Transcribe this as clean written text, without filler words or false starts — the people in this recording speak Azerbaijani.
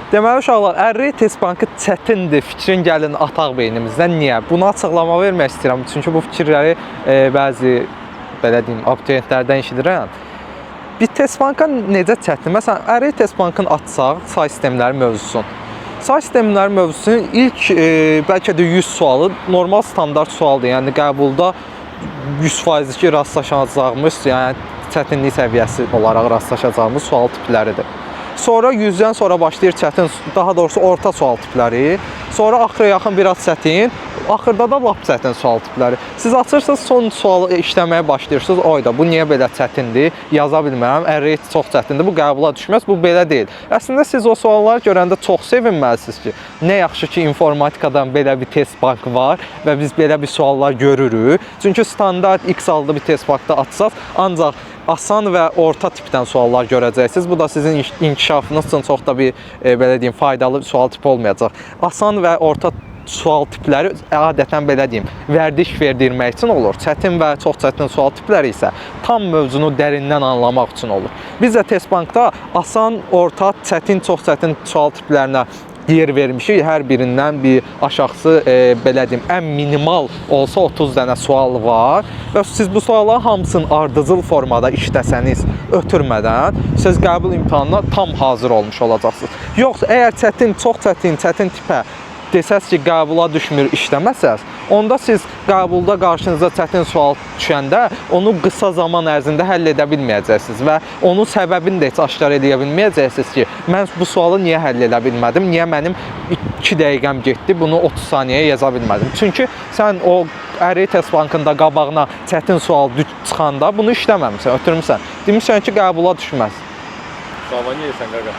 Deməli uşaqlar, Ərri test bankı çətindir, fikrin gəlin ataq beynimizdən. Niyə? Buna açıqlama vermək istəyirəm. Çünki bu fikirləri bəzi, belə deyim, abituriyentlərdən eşidirəm. Bir test banka necə çətin? Məsələn, Ərri test bankını açsaq, say sistemləri mövzusun. Say sistemləri mövzusunun ilk bəlkə də 100 sualı normal standart sualdır. Yəni qəbulda 100% ki, rastlaşacağımız, yəni çətinlik səviyyəsi olaraq rastlaşacağımız sual tipləridir. Sonra 100-dən sonra başlayır çətin, daha doğrusu orta sual tipləri. Sonra axıra yaxın biraz çətin, axırda da lap çətin sual tipləri. Siz açırsınız, son sualı işləməyə başlayırsınız. Oyda, bu niyə belə çətindir? Yaza bilmərəm. Ərri çox çətindir. Bu qəbula düşməz. Bu belə deyil. Əslində siz o sualları görəndə çox sevinməlisiniz ki, nə yaxşı ki, informatikadan belə bir test bank var və biz belə bir suallar görürük. Çünki standart X adlı bir test bankda açsaq, ancaq asan və orta tipdən suallar görəcəksiniz. Bu da sizin inkişafınız üçün çox da bir belə deyim, faydalı sual tipi olmayacaq. Asan və orta sual tipləri adətən belə deyim, vərdiş verdirmək üçün olur. Çətin və çox çətin sual tipləri isə tam mövzunu dərindən anlamaq üçün olur. Biz də test bankda asan, orta, çətin, çox çətin sual tiplərinə yer vermişik. Hər birindən bir aşağısı belə deyim, ən minimal olsa 30 dənə sual var və siz bu sualların hamısını ardıcıl formada işləsəniz, ötürmədən siz qəbul imtahanına tam hazır olmuş olacaqsınız. Yoxsa əgər çətin, çox çətin, çətin tipə desəz ki, qəbula düşmür, işləməsəz, onda siz qəbulda qarşınıza çətin sual düşəndə onu qısa zaman ərzində həll edə bilməyəcəksiniz və onun səbəbini də heç aşkar edə bilməyəcəksiniz ki, mən bu sualı niyə həll edə bilmədim, niyə mənim 2 dəqiqəm getdi, bunu 30 saniyəyə yaza bilmədim. Çünki sən o Ərri test bankında qabağına çətin sual çıxanda bunu işləməmisən, ötürmüsən. Demişsən ki, qəbula düşməz. Suala niyə yesən qaqa?